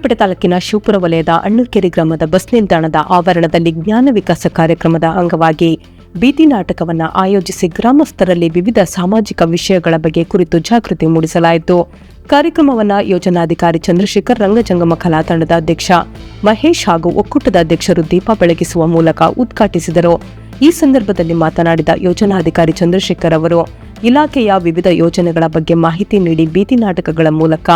ಗುಂಡ್ಲುಪೇಟೆ ತಾಲೂಕಿನ ಶಿವಪುರ ವಲಯದ ಅಣ್ಣೂರ್ಕೆರೆ ಗ್ರಾಮದ ಬಸ್ ನಿಲ್ದಾಣದ ಆವರಣದಲ್ಲಿ ಜ್ಞಾನ ವಿಕಾಸ ಕಾರ್ಯಕ್ರಮದ ಅಂಗವಾಗಿ ಬೀದಿ ನಾಟಕವನ್ನು ಆಯೋಜಿಸಿ ಗ್ರಾಮಸ್ಥರಲ್ಲಿ ವಿವಿಧ ಸಾಮಾಜಿಕ ವಿಷಯಗಳ ಬಗ್ಗೆ ಕುರಿತು ಜಾಗೃತಿ ಮೂಡಿಸಲಾಯಿತು. ಕಾರ್ಯಕ್ರಮವನ್ನು ಯೋಜನಾಧಿಕಾರಿ ಚಂದ್ರಶೇಖರ್, ರಂಗಜಂಗಮ ಕಲಾ ತಂಡದ ಅಧ್ಯಕ್ಷ ಮಹೇಶ್ ಹಾಗೂ ಒಕ್ಕೂಟದ ಅಧ್ಯಕ್ಷರು ದೀಪ ಬೆಳಗಿಸುವ ಮೂಲಕ ಉದ್ಘಾಟಿಸಿದರು. ಈ ಸಂದರ್ಭದಲ್ಲಿ ಮಾತನಾಡಿದ ಯೋಜನಾಧಿಕಾರಿ ಚಂದ್ರಶೇಖರ್ ಅವರು ಇಲಾಖೆಯ ವಿವಿಧ ಯೋಜನೆಗಳ ಬಗ್ಗೆ ಮಾಹಿತಿ ನೀಡಿ ಬೀದಿ ನಾಟಕಗಳ ಮೂಲಕ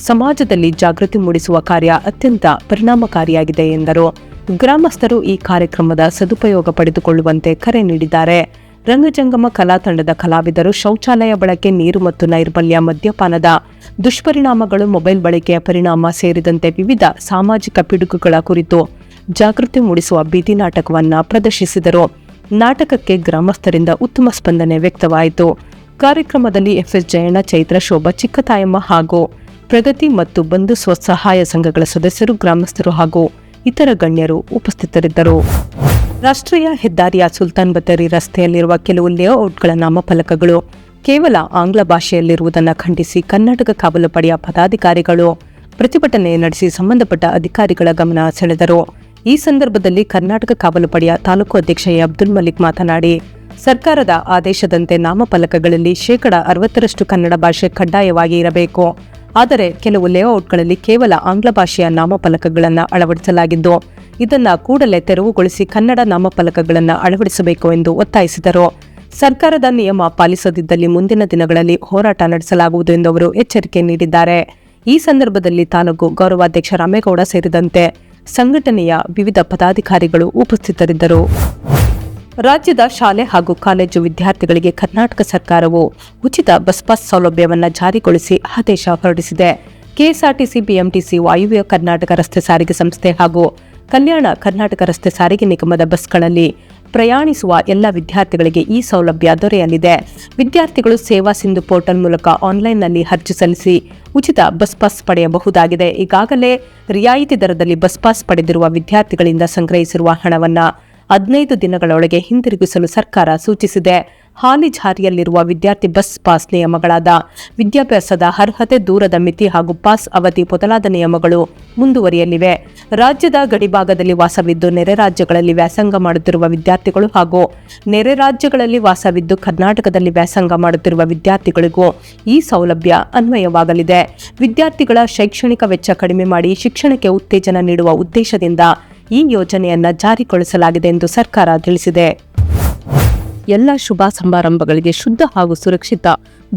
ಸಮಾಜದಲ್ಲಿ ಜಾಗೃತಿ ಮೂಡಿಸುವ ಕಾರ್ಯ ಅತ್ಯಂತ ಪರಿಣಾಮಕಾರಿಯಾಗಿದೆ ಎಂದರು. ಗ್ರಾಮಸ್ಥರು ಈ ಕಾರ್ಯಕ್ರಮದ ಸದುಪಯೋಗ ಪಡೆದುಕೊಳ್ಳುವಂತೆ ಕರೆ ನೀಡಿದ್ದಾರೆ. ರಂಗಜಂಗಮ ಕಲಾ ತಂಡದ ಕಲಾವಿದರು ಶೌಚಾಲಯ ಬಳಕೆ, ನೀರು ಮತ್ತು ನೈರ್ಮಲ್ಯ, ಮದ್ಯಪಾನದ ದುಷ್ಪರಿಣಾಮಗಳು, ಮೊಬೈಲ್ ಬಳಕೆಯ ಪರಿಣಾಮ ಸೇರಿದಂತೆ ವಿವಿಧ ಸಾಮಾಜಿಕ ಪಿಡುಗುಗಳ ಕುರಿತು ಜಾಗೃತಿ ಮೂಡಿಸುವ ಬೀದಿ ನಾಟಕವನ್ನು ಪ್ರದರ್ಶಿಸಿದರು. ನಾಟಕಕ್ಕೆ ಗ್ರಾಮಸ್ಥರಿಂದ ಉತ್ತಮ ಸ್ಪಂದನೆ ವ್ಯಕ್ತವಾಯಿತು. ಕಾರ್ಯಕ್ರಮದಲ್ಲಿ ಎಫ್ಎಸ್ ಜಯಣ್ಣ, ಚೈತ್ರ, ಶೋಭಾ, ಚಿಕ್ಕತಾಯಮ್ಮ ಹಾಗೂ ಪ್ರಗತಿ ಮತ್ತು ಬಂಧು ಸ್ವಸಹಾಯ ಸಂಘಗಳ ಸದಸ್ಯರು, ಗ್ರಾಮಸ್ಥರು ಹಾಗೂ ಇತರ ಗಣ್ಯರು ಉಪಸ್ಥಿತರಿದ್ದರು. ರಾಷ್ಟ್ರೀಯ ಹೆದ್ದಾರಿಯ ಸುಲ್ತಾನ್ ಬತ್ತೇರಿ ರಸ್ತೆಯಲ್ಲಿರುವ ಕೆಲವು ಲೇಔಟ್ಗಳ ನಾಮಫಲಕಗಳು ಕೇವಲ ಆಂಗ್ಲ ಭಾಷೆಯಲ್ಲಿರುವುದನ್ನು ಖಂಡಿಸಿ ಕರ್ನಾಟಕ ಕಾವಲು ಪಡೆಯ ಪದಾಧಿಕಾರಿಗಳು ಪ್ರತಿಭಟನೆ ನಡೆಸಿ ಸಂಬಂಧಪಟ್ಟ ಅಧಿಕಾರಿಗಳ ಗಮನ ಸೆಳೆದರು. ಈ ಸಂದರ್ಭದಲ್ಲಿ ಕರ್ನಾಟಕ ಕಾವಲು ಪಡೆಯ ತಾಲೂಕು ಅಧ್ಯಕ್ಷ ಎ ಅಬ್ದುಲ್ ಮಲಿಕ್ ಮಾತನಾಡಿ, ಸರ್ಕಾರದ ಆದೇಶದಂತೆ ನಾಮಫಲಕಗಳಲ್ಲಿ 60% ಕನ್ನಡ ಭಾಷೆ ಕಡ್ಡಾಯವಾಗಿ ಇರಬೇಕು. ಆದರೆ ಕೆಲವು ಲೇಔಟ್ಗಳಲ್ಲಿ ಕೇವಲ ಆಂಗ್ಲ ಭಾಷೆಯ ನಾಮಫಲಕಗಳನ್ನು ಅಳವಡಿಸಲಾಗಿದ್ದು, ಇದನ್ನು ಕೂಡಲೇ ತೆರವುಗೊಳಿಸಿ ಕನ್ನಡ ನಾಮಫಲಕಗಳನ್ನು ಅಳವಡಿಸಬೇಕು ಎಂದು ಒತ್ತಾಯಿಸಿದರು. ಸರ್ಕಾರದ ನಿಯಮ ಪಾಲಿಸದಿದ್ದಲ್ಲಿ ಮುಂದಿನ ದಿನಗಳಲ್ಲಿ ಹೋರಾಟ ನಡೆಸಲಾಗುವುದು ಎಂದು ಅವರು ಎಚ್ಚರಿಕೆ ನೀಡಿದ್ದಾರೆ. ಈ ಸಂದರ್ಭದಲ್ಲಿ ತಾಲೂಕು ಗೌರವಾಧ್ಯಕ್ಷ ರಾಮೇಗೌಡ ಸೇರಿದಂತೆ ಸಂಘಟನೆಯ ವಿವಿಧ ಪದಾಧಿಕಾರಿಗಳು ಉಪಸ್ಥಿತರಿದ್ದರು. ರಾಜ್ಯದ ಶಾಲೆ ಹಾಗೂ ಕಾಲೇಜು ವಿದ್ಯಾರ್ಥಿಗಳಿಗೆ ಕರ್ನಾಟಕ ಸರ್ಕಾರವು ಉಚಿತ ಬಸ್ ಪಾಸ್ ಸೌಲಭ್ಯವನ್ನು ಜಾರಿಗೊಳಿಸಿ ಆದೇಶ ಹೊರಡಿಸಿದೆ. ಕೆಎಸ್ಆರ್ಟಿಸಿ, ಬಿಎಂಟಿಸಿ, ವಾಯುವ್ಯ ಕರ್ನಾಟಕ ರಸ್ತೆ ಸಾರಿಗೆ ಸಂಸ್ಥೆ ಹಾಗೂ ಕಲ್ಯಾಣ ಕರ್ನಾಟಕ ರಸ್ತೆ ಸಾರಿಗೆ ನಿಗಮದ ಬಸ್ಗಳಲ್ಲಿ ಪ್ರಯಾಣಿಸುವ ಎಲ್ಲ ವಿದ್ಯಾರ್ಥಿಗಳಿಗೆ ಈ ಸೌಲಭ್ಯ ದೊರೆಯಲಿದೆ. ವಿದ್ಯಾರ್ಥಿಗಳು ಸೇವಾ ಸಿಂಧು ಪೋರ್ಟಲ್ ಮೂಲಕ ಆನ್ಲೈನ್ನಲ್ಲಿ ಅರ್ಜಿ ಸಲ್ಲಿಸಿ ಉಚಿತ ಬಸ್ ಪಾಸ್ ಪಡೆಯಬಹುದಾಗಿದೆ. ಈಗಾಗಲೇ ರಿಯಾಯಿತಿ ದರದಲ್ಲಿ ಬಸ್ ಪಾಸ್ ಪಡೆದಿರುವ ವಿದ್ಯಾರ್ಥಿಗಳಿಂದ ಸಂಗ್ರಹಿಸಿರುವ ಹಣವನ್ನು 15 ದಿನಗಳೊಳಗೆ ಹಿಂದಿರುಗಿಸಲು ಸರ್ಕಾರ ಸೂಚಿಸಿದೆ. ಹಾಲಿ ಜಾರಿಯಲ್ಲಿರುವ ವಿದ್ಯಾರ್ಥಿ ಬಸ್ ಪಾಸ್ ನಿಯಮಗಳಾದ ವಿದ್ಯಾಭ್ಯಾಸದ ಅರ್ಹತೆ, ದೂರದ ಮಿತಿ ಹಾಗೂ ಪಾಸ್ ಅವಧಿ ಮೊದಲಾದ ನಿಯಮಗಳು ಮುಂದುವರಿಯಲಿವೆ. ರಾಜ್ಯದ ಗಡಿಭಾಗದಲ್ಲಿ ವಾಸವಿದ್ದು ನೆರೆ ರಾಜ್ಯಗಳಲ್ಲಿ ವ್ಯಾಸಂಗ ಮಾಡುತ್ತಿರುವ ವಿದ್ಯಾರ್ಥಿಗಳು ಹಾಗೂ ನೆರೆ ರಾಜ್ಯಗಳಲ್ಲಿ ವಾಸವಿದ್ದು ಕರ್ನಾಟಕದಲ್ಲಿ ವ್ಯಾಸಂಗ ಮಾಡುತ್ತಿರುವ ವಿದ್ಯಾರ್ಥಿಗಳಿಗೂ ಈ ಸೌಲಭ್ಯ ಅನ್ವಯವಾಗಲಿದೆ. ವಿದ್ಯಾರ್ಥಿಗಳ ಶೈಕ್ಷಣಿಕ ವೆಚ್ಚ ಕಡಿಮೆ ಮಾಡಿ ಶಿಕ್ಷಣಕ್ಕೆ ಉತ್ತೇಜನ ನೀಡುವ ಉದ್ದೇಶದಿಂದ ಈ ಯೋಜನೆಯನ್ನು ಜಾರಿಗೊಳಿಸಲಾಗಿದೆ ಎಂದು ಸರ್ಕಾರ ತಿಳಿಸಿದೆ. ಎಲ್ಲ ಶುಭ ಸಮಾರಂಭಗಳಿಗೆ ಶುದ್ಧ ಹಾಗೂ ಸುರಕ್ಷಿತ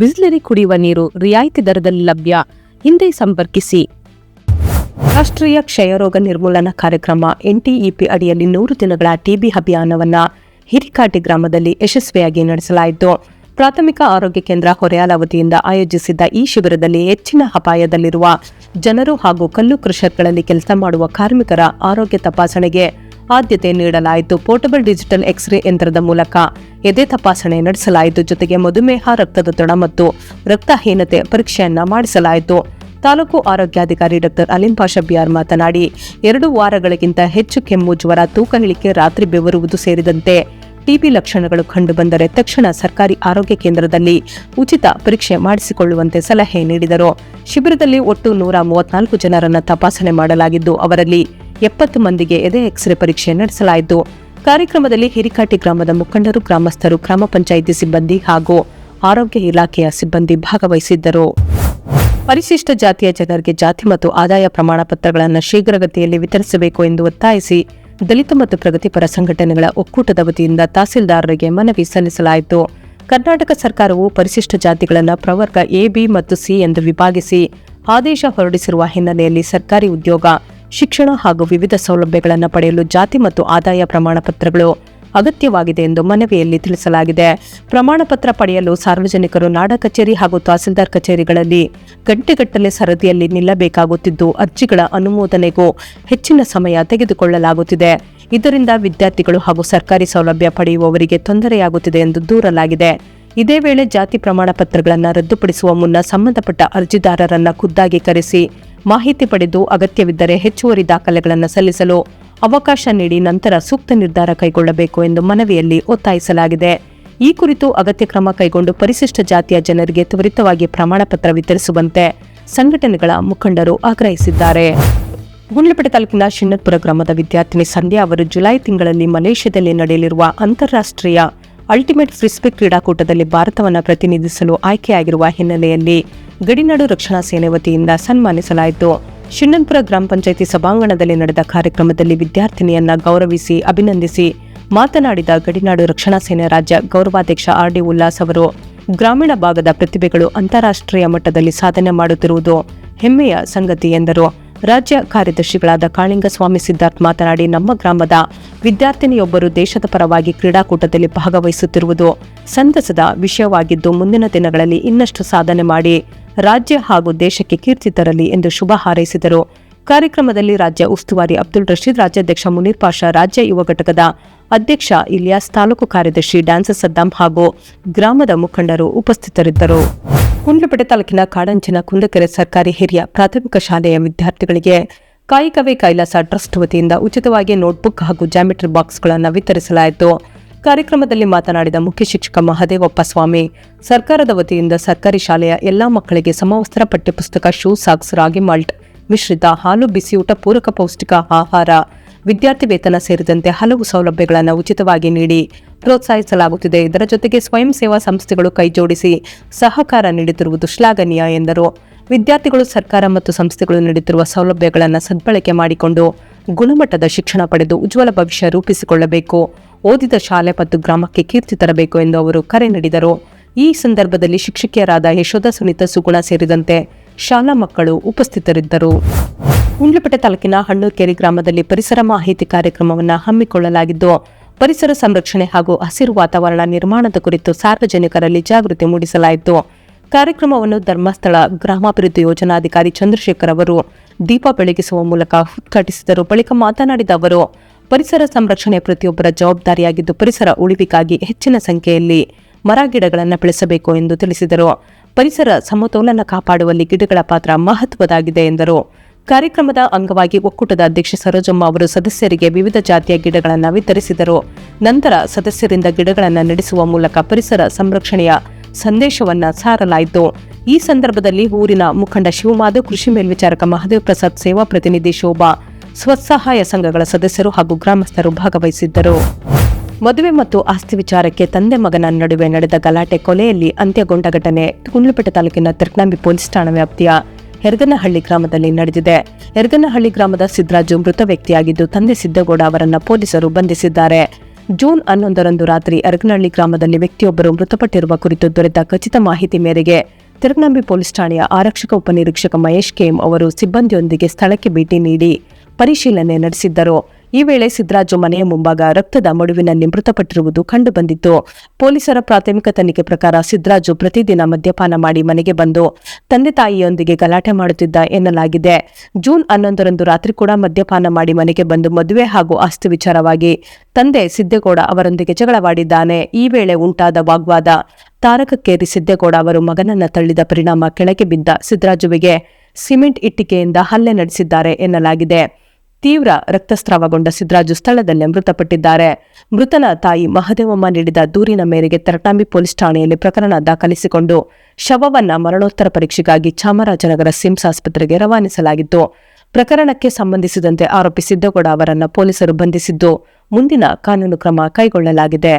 ಬಿಸ್ಲರಿ ಕುಡಿಯುವ ನೀರು ರಿಯಾಯಿತಿ ದರದಲ್ಲಿ ಲಭ್ಯ. ಹಿಂದೆ ಸಂಪರ್ಕಿಸಿ. ರಾಷ್ಟ್ರೀಯ ಕ್ಷಯರೋಗ ನಿರ್ಮೂಲನಾ ಕಾರ್ಯಕ್ರಮ NTEP ಅಡಿಯಲ್ಲಿ 100 ದಿನಗಳ TB ಅಭಿಯಾನವನ್ನು ಹಿರಿಕಾಟಿ ಗ್ರಾಮದಲ್ಲಿ ಯಶಸ್ವಿಯಾಗಿ ನಡೆಸಲಾಯಿತು. ಪ್ರಾಥಮಿಕ ಆರೋಗ್ಯ ಕೇಂದ್ರ ಹೊರೆಯಾಲ ವತಿಯಿಂದ ಆಯೋಜಿಸಿದ್ದ ಈ ಶಿಬಿರದಲ್ಲಿ ಹೆಚ್ಚಿನ ಅಪಾಯದಲ್ಲಿರುವ ಜನರು ಹಾಗೂ ಕಲ್ಲು ಕ್ರಷರ್ಗಳಲ್ಲಿ ಕೆಲಸ ಮಾಡುವ ಕಾರ್ಮಿಕರ ಆರೋಗ್ಯ ತಪಾಸಣೆಗೆ ಆದ್ಯತೆ ನೀಡಲಾಯಿತು. ಪೋರ್ಟಬಲ್ ಡಿಜಿಟಲ್ ಎಕ್ಸ್ರೇ ಯಂತ್ರದ ಮೂಲಕ ಎದೆ ತಪಾಸಣೆ ನಡೆಸಲಾಯಿತು. ಜೊತೆಗೆ ಮಧುಮೇಹ, ರಕ್ತದೊತ್ತಡ ಮತ್ತು ರಕ್ತಹೀನತೆ ಪರೀಕ್ಷೆಯನ್ನ ಮಾಡಿಸಲಾಯಿತು. ತಾಲೂಕು ಆರೋಗ್ಯಾಧಿಕಾರಿ ಡಾ ಅಲಿಂ ಪಾಷಾ ಬಿಆರ್ ಮಾತನಾಡಿ, 2 ವಾರಗಳಿಗಿಂತ ಹೆಚ್ಚು ಕೆಮ್ಮು, ಜ್ವರ, ತೂಕ ಇಳಿಕೆ, ರಾತ್ರಿ ಬೆವರುವುದು ಸೇರಿದಂತೆ TB ಲಕ್ಷಣಗಳು ಕಂಡುಬಂದರೆ ತಕ್ಷಣ ಸರ್ಕಾರಿ ಆರೋಗ್ಯ ಕೇಂದ್ರದಲ್ಲಿ ಉಚಿತ ಪರೀಕ್ಷೆ ಮಾಡಿಸಿಕೊಳ್ಳುವಂತೆ ಸಲಹೆ ನೀಡಿದರು. ಶಿಬಿರದಲ್ಲಿ ಒಟ್ಟು 134 ಜನರನ್ನು ತಪಾಸಣೆ ಮಾಡಲಾಗಿದ್ದು, ಅವರಲ್ಲಿ 70 ಮಂದಿಗೆ ಎದೆ ಎಕ್ಸ್ರೇ ಪರೀಕ್ಷೆ ನಡೆಸಲಾಯಿತು. ಕಾರ್ಯಕ್ರಮದಲ್ಲಿ ಹಿರಿಕಾಟಿ ಗ್ರಾಮದ ಮುಖಂಡರು, ಗ್ರಾಮಸ್ಥರು, ಗ್ರಾಮ ಪಂಚಾಯಿತಿ ಸಿಬ್ಬಂದಿ ಹಾಗೂ ಆರೋಗ್ಯ ಇಲಾಖೆಯ ಸಿಬ್ಬಂದಿ ಭಾಗವಹಿಸಿದ್ದರು. ಪರಿಶಿಷ್ಟ ಜಾತಿಯ ಜನರಿಗೆ ಜಾತಿ ಮತ್ತು ಆದಾಯ ಪ್ರಮಾಣ ಪತ್ರಗಳನ್ನು ಶೀಘ್ರಗತಿಯಲ್ಲಿ ವಿತರಿಸಬೇಕು ಎಂದು ಒತ್ತಾಯಿಸಿ ದಲಿತ ಮತ್ತು ಪ್ರಗತಿಪರ ಸಂಘಟನೆಗಳ ಒಕ್ಕೂಟದ ವತಿಯಿಂದ ತಹಸೀಲ್ದಾರರಿಗೆ ಮನವಿ ಸಲ್ಲಿಸಲಾಯಿತು. ಕರ್ನಾಟಕ ಸರ್ಕಾರವು ಪರಿಶಿಷ್ಟ ಜಾತಿಗಳನ್ನು ಪ್ರವರ್ಗ A, B ಮತ್ತು C ಎಂದು ವಿಭಾಗಿಸಿ ಆದೇಶ ಹೊರಡಿಸಿರುವ ಹಿನ್ನೆಲೆಯಲ್ಲಿ ಸರ್ಕಾರಿ ಉದ್ಯೋಗ, ಶಿಕ್ಷಣ ಹಾಗೂ ವಿವಿಧ ಸೌಲಭ್ಯಗಳನ್ನು ಪಡೆಯಲು ಜಾತಿ ಮತ್ತು ಆದಾಯ ಪ್ರಮಾಣ ಪತ್ರಗಳು ಅಗತ್ಯವಾಗಿದೆ ಎಂದು ಮನವಿಯಲ್ಲಿ ತಿಳಿಸಲಾಗಿದೆ. ಪ್ರಮಾಣ ಪತ್ರ ಪಡೆಯಲು ಸಾರ್ವಜನಿಕರು ನಾಡ ಕಚೇರಿ ಹಾಗೂ ತಹಸೀಲ್ದಾರ್ ಕಚೇರಿಗಳಲ್ಲಿ ಗಂಟೆಗಟ್ಟಲೆ ಸರದಿಯಲ್ಲಿ ನಿಲ್ಲಬೇಕಾಗುತ್ತಿದ್ದು, ಅರ್ಜಿಗಳ ಅನುಮೋದನೆಗೂ ಹೆಚ್ಚಿನ ಸಮಯ ತೆಗೆದುಕೊಳ್ಳಲಾಗುತ್ತಿದೆ. ಇದರಿಂದ ವಿದ್ಯಾರ್ಥಿಗಳು ಹಾಗೂ ಸರ್ಕಾರಿ ಸೌಲಭ್ಯ ಪಡೆಯುವವರಿಗೆ ತೊಂದರೆಯಾಗುತ್ತಿದೆ ಎಂದು ದೂರಲಾಗಿದೆ. ಇದೇ ವೇಳೆ ಜಾತಿ ಪ್ರಮಾಣ ಪತ್ರಗಳನ್ನು ರದ್ದುಪಡಿಸುವ ಮುನ್ನ ಸಂಬಂಧಪಟ್ಟ ಅರ್ಜಿದಾರರನ್ನ ಖುದ್ದಾಗಿ ಕರೆಸಿ ಮಾಹಿತಿ ಪಡೆದು ಅಗತ್ಯವಿದ್ದರೆ ಹೆಚ್ಚುವರಿ ದಾಖಲೆಗಳನ್ನು ಸಲ್ಲಿಸಲು ಅವಕಾಶ ನೀಡಿ ನಂತರ ಸೂಕ್ತ ನಿರ್ಧಾರ ಕೈಗೊಳ್ಳಬೇಕು ಎಂದು ಮನವಿಯಲ್ಲಿ ಒತ್ತಾಯಿಸಲಾಗಿದೆ. ಈ ಕುರಿತು ಅಗತ್ಯ ಕ್ರಮ ಕೈಗೊಂಡು ಪರಿಶಿಷ್ಟ ಜಾತಿಯ ಜನರಿಗೆ ತ್ವರಿತವಾಗಿ ಪ್ರಮಾಣ ಪತ್ರ ವಿತರಿಸುವಂತೆ ಸಂಘಟನೆಗಳ ಮುಖಂಡರು ಆಗ್ರಹಿಸಿದ್ದಾರೆ. ಗುಂಡ್ಲುಪೇಟೆ ತಾಲೂಕಿನ ಶಿನ್ನತ್ಪುರ ಗ್ರಾಮದ ವಿದ್ಯಾರ್ಥಿನಿ ಸಂಧ್ಯಾ ಅವರು ಜುಲೈ ತಿಂಗಳಲ್ಲಿ ಮಲೇಷ್ಯಾದಲ್ಲಿ ನಡೆಯಲಿರುವ ಅಂತಾರಾಷ್ಟ್ರೀಯ ಅಲ್ಟಿಮೇಟ್ ಫ್ರಿಸ್ಬಿ ಕ್ರೀಡಾಕೂಟದಲ್ಲಿ ಭಾರತವನ್ನು ಪ್ರತಿನಿಧಿಸಲು ಆಯ್ಕೆಯಾಗಿರುವ ಹಿನ್ನೆಲೆಯಲ್ಲಿ ಗಡಿನಾಡು ರಕ್ಷಣಾ ಸೇನೆ ವತಿಯಿಂದ ಸನ್ಮಾನಿಸಲಾಯಿತು. ಶಿನ್ನತ್ಪುರ ಗ್ರಾಮ ಪಂಚಾಯಿತಿ ಸಭಾಂಗಣದಲ್ಲಿ ನಡೆದ ಕಾರ್ಯಕ್ರಮದಲ್ಲಿ ವಿದ್ಯಾರ್ಥಿನಿಯನ್ನ ಗೌರವಿಸಿ ಅಭಿನಂದಿಸಿ ಮಾತನಾಡಿದ ಗಡಿನಾಡು ರಕ್ಷಣಾ ಸೇನೆ ರಾಜ್ಯ ಗೌರವಾಧ್ಯಕ್ಷ ಆರ್ ಡಿ ಉಲ್ಲಾಸ್ ಅವರು, ಗ್ರಾಮೀಣ ಭಾಗದ ಪ್ರತಿಭೆಗಳು ಅಂತಾರಾಷ್ಟ್ರೀಯ ಮಟ್ಟದಲ್ಲಿ ಸಾಧನೆ ಮಾಡುತ್ತಿರುವುದು ಹೆಮ್ಮೆಯ ಸಂಗತಿ ಎಂದರು. ರಾಜ್ಯ ಕಾರ್ಯದರ್ಶಿಗಳಾದ ಕಾಳಿಂಗಸ್ವಾಮಿ ಸಿದ್ಧಾರ್ಥ್ ಮಾತನಾಡಿ, ನಮ್ಮ ಗ್ರಾಮದ ವಿದ್ಯಾರ್ಥಿನಿಯೊಬ್ಬರು ದೇಶದ ಪರವಾಗಿ ಕ್ರೀಡಾಕೂಟದಲ್ಲಿ ಭಾಗವಹಿಸುತ್ತಿರುವುದು ಸಂತಸದ ವಿಷಯವಾಗಿದ್ದು, ಮುಂದಿನ ದಿನಗಳಲ್ಲಿ ಇನ್ನಷ್ಟು ಸಾಧನೆ ಮಾಡಿ ರಾಜ್ಯ ಹಾಗೂ ದೇಶಕ್ಕೆ ಕೀರ್ತಿ ತರಲಿ ಎಂದು ಶುಭ ಹಾರೈಸಿದರು. ಕಾರ್ಯಕ್ರಮದಲ್ಲಿ ರಾಜ್ಯ ಉಸ್ತುವಾರಿ ಅಬ್ದುಲ್ ರಶೀದ್, ರಾಜ್ಯಾಧ್ಯಕ್ಷ ಮುನೀರ್ ಪಾಷಾ, ರಾಜ್ಯ ಯುವ ಘಟಕದ ಅಧ್ಯಕ್ಷ ಇಲಿಯಾಸ್, ತಾಲೂಕು ಕಾರ್ಯದರ್ಶಿ ಡ್ಯಾನ್ಸರ್ ಸದ್ದಾಂ ಹಾಗೂ ಗ್ರಾಮದ ಮುಖಂಡರು ಉಪಸ್ಥಿತರಿದ್ದರು. ಗುಂಡ್ಲುಪೇಟೆ ತಾಲೂಕಿನ ಕಾಡಂಚಿನ ಕುಂದಕೆರೆ ಸರ್ಕಾರಿ ಹಿರಿಯ ಪ್ರಾಥಮಿಕ ಶಾಲೆಯ ವಿದ್ಯಾರ್ಥಿಗಳಿಗೆ ಕಾಯಿಕವೇ ಕೈಲಾಸ ಟ್ರಸ್ಟ್ ವತಿಯಿಂದ ಉಚಿತವಾಗಿ ನೋಟ್ಬುಕ್ ಹಾಗೂ ಜಾಮಿಟ್ರಿ ಬಾಕ್ಸ್ಗಳನ್ನು ವಿತರಿಸಲಾಯಿತು. ಕಾರ್ಯಕ್ರಮದಲ್ಲಿ ಮಾತನಾಡಿದ ಮುಖ್ಯ ಶಿಕ್ಷಕ ಮಹದೇವಪ್ಪ ಸ್ವಾಮಿ, ಸರ್ಕಾರದ ವತಿಯಿಂದ ಸರ್ಕಾರಿ ಶಾಲೆಯ ಎಲ್ಲಾ ಮಕ್ಕಳಿಗೆ ಸಮವಸ್ತ್ರ, ಪಠ್ಯಪುಸ್ತಕ, ಶೂ, ಸಾಕ್ಸ್, ರಾಗಿ ಮಾಲ್ಟ್ ಮಿಶ್ರಿತ ಹಾಲು, ಬಿಸಿಯೂಟ, ಪೂರಕ ಪೌಷ್ಟಿಕ ಆಹಾರ, ವಿದ್ಯಾರ್ಥಿ ವೇತನ ಸೇರಿದಂತೆ ಹಲವು ಸೌಲಭ್ಯಗಳನ್ನು ಉಚಿತವಾಗಿ ನೀಡಿ ಪ್ರೋತ್ಸಾಹಿಸಲಾಗುತ್ತಿದೆ. ಇದರ ಜೊತೆಗೆ ಸ್ವಯಂ ಸೇವಾ ಸಂಸ್ಥೆಗಳು ಕೈಜೋಡಿಸಿ ಸಹಕಾರ ನೀಡುತ್ತಿರುವುದು ಶ್ಲಾಘನೀಯ ಎಂದರು. ವಿದ್ಯಾರ್ಥಿಗಳು ಸರ್ಕಾರ ಮತ್ತು ಸಂಸ್ಥೆಗಳು ನೀಡುತ್ತಿರುವ ಸೌಲಭ್ಯಗಳನ್ನು ಸದ್ಬಳಕೆ ಮಾಡಿಕೊಂಡು ಗುಣಮಟ್ಟದ ಶಿಕ್ಷಣ ಪಡೆದು ಉಜ್ವಲ ಭವಿಷ್ಯ ರೂಪಿಸಿಕೊಳ್ಳಬೇಕು, ಓದಿದ ಶಾಲೆ ಮತ್ತು ಗ್ರಾಮಕ್ಕೆ ಕೀರ್ತಿ ತರಬೇಕು ಎಂದು ಅವರು ಕರೆ ನೀಡಿದರು. ಈ ಸಂದರ್ಭದಲ್ಲಿ ಶಿಕ್ಷಕಿಯರಾದ ಯಶೋಧ, ಸುನೀತಾ, ಸುಗುಣ ಸೇರಿದಂತೆ ಶಾಲಾ ಮಕ್ಕಳು ಉಪಸ್ಥಿತರಿದ್ದರು. ಗುಂಡ್ಲುಪೇಟೆ ತಾಲೂಕಿನ ಹಣ್ಣೂರ್ಕೆರೆ ಗ್ರಾಮದಲ್ಲಿ ಪರಿಸರ ಮಾಹಿತಿ ಕಾರ್ಯಕ್ರಮವನ್ನು ಹಮ್ಮಿಕೊಳ್ಳಲಾಗಿದ್ದು, ಪರಿಸರ ಸಂರಕ್ಷಣೆ ಹಾಗೂ ಹಸಿರು ವಾತಾವರಣ ನಿರ್ಮಾಣದ ಕುರಿತು ಸಾರ್ವಜನಿಕರಲ್ಲಿ ಜಾಗೃತಿ ಮೂಡಿಸಲಾಯಿತು. ಕಾರ್ಯಕ್ರಮವನ್ನು ಧರ್ಮಸ್ಥಳ ಗ್ರಾಮಾಭಿವೃದ್ಧಿ ಯೋಜನಾಧಿಕಾರಿ ಚಂದ್ರಶೇಖರ್ ಅವರು ದೀಪ ಬೆಳಗಿಸುವ ಮೂಲಕ ಉದ್ಘಾಟಿಸಿದರು. ಬಳಿಕ ಮಾತನಾಡಿದ ಅವರು, ಪರಿಸರ ಸಂರಕ್ಷಣೆ ಪ್ರತಿಯೊಬ್ಬರ ಜವಾಬ್ದಾರಿಯಾಗಿದ್ದು, ಪರಿಸರ ಉಳಿವಿಗಾಗಿ ಹೆಚ್ಚಿನ ಸಂಖ್ಯೆಯಲ್ಲಿ ಮರ ಗಿಡಗಳನ್ನು ಬೆಳೆಸಬೇಕು ಎಂದು ತಿಳಿಸಿದರು. ಪರಿಸರ ಸಮತೋಲನ ಕಾಪಾಡುವಲ್ಲಿ ಗಿಡಗಳ ಪಾತ್ರ ಮಹತ್ವದಾಗಿದೆ ಎಂದರು. ಕಾರ್ಯಕ್ರಮದ ಅಂಗವಾಗಿ ಒಕ್ಕೂಟದ ಅಧ್ಯಕ್ಷೆ ಸರೋಜಮ್ಮ ಅವರು ಸದಸ್ಯರಿಗೆ ವಿವಿಧ ಜಾತಿಯ ಗಿಡಗಳನ್ನು ವಿತರಿಸಿದರು. ನಂತರ ಸದಸ್ಯರಿಂದ ಗಿಡಗಳನ್ನು ನಡೆಸುವ ಮೂಲಕ ಪರಿಸರ ಸಂರಕ್ಷಣೆಯ ಸಂದೇಶವನ್ನ ಸಾರಲಾಯಿತು. ಈ ಸಂದರ್ಭದಲ್ಲಿ ಊರಿನ ಮುಖಂಡ ಶಿವಮಾಧವ್, ಕೃಷಿ ಮೇಲ್ವಿಚಾರಕ ಮಹದೇವ್ ಪ್ರಸಾದ್, ಸೇವಾ ಪ್ರತಿನಿಧಿ ಶೋಭಾ, ಸ್ವಸಹಾಯ ಸಂಘಗಳ ಸದಸ್ಯರು ಹಾಗೂ ಗ್ರಾಮಸ್ಥರು ಭಾಗವಹಿಸಿದ್ದರು. ಮದುವೆ ಮತ್ತು ಆಸ್ತಿ ವಿಚಾರಕ್ಕೆ ತಂದೆ ಮಗನ ನಡುವೆ ನಡೆದ ಗಲಾಟೆ ಕೊಲೆಯಲ್ಲಿ ಅಂತ್ಯಗೊಂಡ ಘಟನೆ ಗುಂಡ್ಲುಪೇಟೆ ತಾಲೂಕಿನ ತಿರ್ಕನಂಬಿ ಪೊಲೀಸ್ ಠಾಣಾ ವ್ಯಾಪ್ತಿಯ ಹೆರ್ಗನಹಳ್ಳಿ ಗ್ರಾಮದಲ್ಲಿ ನಡೆದಿದೆ. ಹೆರ್ಗನಹಳ್ಳಿ ಗ್ರಾಮದ ಸಿದ್ದರಾಜು ಮೃತ ವ್ಯಕ್ತಿಯಾಗಿದ್ದು, ತಂದೆ ಸಿದ್ದೇಗೌಡ ಅವರನ್ನು ಪೊಲೀಸರು ಬಂಧಿಸಿದ್ದಾರೆ. ಜೂನ್ 11ರಂದು ರಾತ್ರಿ ಹೆರ್ಗನಹಳ್ಳಿ ಗ್ರಾಮದಲ್ಲಿ ವ್ಯಕ್ತಿಯೊಬ್ಬರು ಮೃತಪಟ್ಟಿರುವ ಕುರಿತು ದೊರೆತ ಖಚಿತ ಮಾಹಿತಿ ಮೇರೆಗೆ ತಿರ್ಕನಂಬಿ ಪೊಲೀಸ್ ಠಾಣೆಯ ಆರಕ್ಷಕ ಉಪನಿರೀಕ್ಷಕ ಮಹೇಶ್ ಕೆಎಂ ಅವರು ಸಿಬ್ಬಂದಿಯೊಂದಿಗೆ ಸ್ಥಳಕ್ಕೆ ಭೇಟಿ ನೀಡಿ ಪರಿಶೀಲನೆ ನಡೆಸಿದ್ದರು. ಈ ವೇಳೆ ಸಿದ್ದರಾಜು ಮನೆಯ ಮುಂಭಾಗ ರಕ್ತದ ಮಡುವಿನಲ್ಲಿ ಮೃತಪಟ್ಟಿರುವುದು ಕಂಡುಬಂದಿತ್ತು. ಪೊಲೀಸರ ಪ್ರಾಥಮಿಕ ತನಿಖೆ ಪ್ರಕಾರ ಸಿದ್ದರಾಜು ಪ್ರತಿದಿನ ಮದ್ಯಪಾನ ಮಾಡಿ ಮನೆಗೆ ಬಂದು ತಂದೆ ತಾಯಿಯೊಂದಿಗೆ ಗಲಾಟೆ ಮಾಡುತ್ತಿದ್ದ ಎನ್ನಲಾಗಿದೆ. ಜೂನ್ 11ರಂದು ರಾತ್ರಿ ಕೂಡ ಮದ್ಯಪಾನ ಮಾಡಿ ಮನೆಗೆ ಬಂದು ಮದುವೆ ಹಾಗೂ ಆಸ್ತಿ ವಿಚಾರವಾಗಿ ತಂದೆ ಸಿದ್ದೇಗೌಡ ಅವರೊಂದಿಗೆ ಜಗಳವಾಡಿದ್ದಾನೆ. ಈ ವೇಳೆ ಉಂಟಾದ ವಾಗ್ವಾದ ತಾರಕಕ್ಕೇರಿ ಸಿದ್ದೇಗೌಡ ಅವರು ಮಗನನ್ನ ತಳ್ಳಿದ ಪರಿಣಾಮ ಕೆಳಗೆ ಬಿದ್ದ ಸಿದ್ದರಾಜುವಿಗೆ ಸಿಮೆಂಟ್ ಇಟ್ಟಿಗೆಯಿಂದ ಹಲ್ಲೆ ನಡೆಸಿದ್ದಾರೆ ಎನ್ನಲಾಗಿದೆ. ತೀವ್ರ ರಕ್ತಸ್ರಾವಗೊಂಡ ಸಿದ್ದರಾಜು ಸ್ಥಳದಲ್ಲೇ ಮೃತಪಟ್ಟಿದ್ದಾರೆ. ಮೃತನ ತಾಯಿ ಮಹದೇವಮ್ಮ ನೀಡಿದ ದೂರಿನ ಮೇರೆಗೆ ತರಟಂಬಿ ಪೊಲೀಸ್ ಠಾಣೆಯಲ್ಲಿ ಪ್ರಕರಣ ದಾಖಲಿಸಿಕೊಂಡು ಶವವನ್ನ ಮರಣೋತ್ತರ ಪರೀಕ್ಷೆಗಾಗಿ ಚಾಮರಾಜನಗರ ಸಿಮ್ಸ್ ಆಸ್ಪತ್ರೆಗೆ ರವಾನಿಸಲಾಗಿತ್ತು. ಪ್ರಕರಣಕ್ಕೆ ಸಂಬಂಧಿಸಿದಂತೆ ಆರೋಪಿ ಸಿದ್ದೇಗೌಡ ಅವರನ್ನು ಪೊಲೀಸರು ಬಂಧಿಸಿದ್ದು, ಮುಂದಿನ ಕಾನೂನು ಕ್ರಮ ಕೈಗೊಳ್ಳಲಾಗಿದೆ.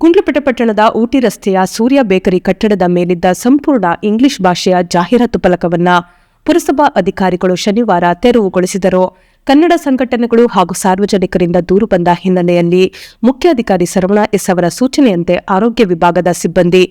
ಗುಂಡ್ಲುಪೇಟೆ ಪಟ್ಟಣದ ಊಟಿ ರಸ್ತೆಯ ಸೂರ್ಯ ಬೇಕರಿ ಕಟ್ಟಡದ ಮೇಲಿದ್ದ ಸಂಪೂರ್ಣ ಇಂಗ್ಲಿಷ್ ಭಾಷೆಯ ಜಾಹೀರಾತು ಫಲಕವನ್ನು ಪುರಸಭಾ ಅಧಿಕಾರಿಗಳು ಶನಿವಾರ ತೆರವುಗೊಳಿಸಿದರು. ಕನ್ನಡ ಸಂಘಟನೆಗಳು ಹಾಗೂ ಸಾರ್ವಜನಿಕರಿಂದ ದೂರು ಬಂದ ಹಿನ್ನೆಲೆಯಲ್ಲಿ ಮುಖ್ಯಾಧಿಕಾರಿ ಸರವಣ ಎಸ್ ಅವರ ಸೂಚನೆಯಂತೆ ಆರೋಗ್ಯ ವಿಭಾಗದ ಸಿಬ್ಬಂದಿ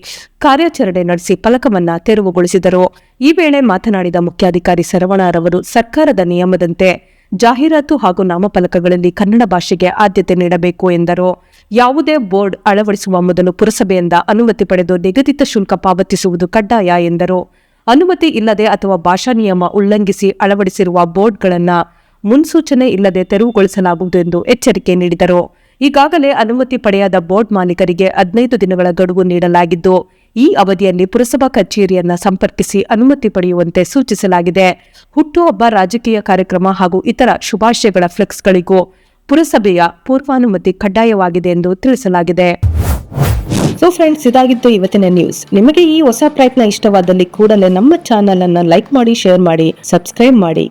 ಕಾರ್ಯಾಚರಣೆ ನಡೆಸಿ ಫಲಕವನ್ನು ತೆರವುಗೊಳಿಸಿದರು. ಈ ವೇಳೆ ಮಾತನಾಡಿದ ಮುಖ್ಯಾಧಿಕಾರಿ ಸರವಣರವರು, ಸರ್ಕಾರದ ನಿಯಮದಂತೆ ಜಾಹೀರಾತು ಹಾಗೂ ನಾಮಫಲಕಗಳಲ್ಲಿ ಕನ್ನಡ ಭಾಷೆಗೆ ಆದ್ಯತೆ ನೀಡಬೇಕು ಎಂದರು. ಯಾವುದೇ ಬೋರ್ಡ್ ಅಳವಡಿಸುವ ಮೊದಲು ಪುರಸಭೆಯಿಂದ ಅನುಮತಿ ಪಡೆದು ನಿಗದಿತ ಶುಲ್ಕ ಪಾವತಿಸುವುದು ಕಡ್ಡಾಯ ಎಂದರು. ಅನುಮತಿ ಇಲ್ಲದೆ ಅಥವಾ ಭಾಷಾ ನಿಯಮ ಉಲ್ಲಂಘಿಸಿ ಅಳವಡಿಸಿರುವ ಬೋರ್ಡ್ಗಳನ್ನು ಮುನ್ಸೂಚನೆ ಇಲ್ಲದೆ ತೆರವುಗೊಳಿಸಲಾಗುವುದು ಎಂದು ಎಚ್ಚರಿಕೆ ನೀಡಿದರು. ಈಗಾಗಲೇ ಅನುಮತಿ ಪಡೆಯದ ಬೋರ್ಡ್ ಮಾಲೀಕರಿಗೆ 15 ದಿನಗಳ ಗಡುವು ನೀಡಲಾಗಿದ್ದು, ಈ ಅವಧಿಯಲ್ಲಿ ಪುರಸಭಾ ಕಚೇರಿಯನ್ನ ಸಂಪರ್ಕಿಸಿ ಅನುಮತಿ ಪಡೆಯುವಂತೆ ಸೂಚಿಸಲಾಗಿದೆ. ಹುಟ್ಟುಹಬ್ಬ, ರಾಜಕೀಯ ಕಾರ್ಯಕ್ರಮ ಹಾಗೂ ಇತರ ಶುಭಾಶಯಗಳ ಫ್ಲೆಕ್ಸ್ಗಳಿಗೂ ಪುರಸಭೆಯ ಪೂರ್ವಾನುಮತಿ ಕಡ್ಡಾಯವಾಗಿದೆ ಎಂದು ತಿಳಿಸಲಾಗಿದೆ. ಸೊ ಫ್ರೆಂಡ್ಸ್, ಇದಾಗಿತ್ತು ಇವತ್ತಿನ ನ್ಯೂಸ್. ನಿಮಗೆ ಈ ಹೊಸ ಪ್ರಯತ್ನ ಇಷ್ಟವಾದಲ್ಲಿ ಕೂಡಲೇ ನಮ್ಮ ಚಾನೆಲ್ ಅನ್ನು ಲೈಕ್ ಮಾಡಿ, ಶೇರ್ ಮಾಡಿ, ಸಬ್ಸ್ಕ್ರೈಬ್ ಮಾಡಿ.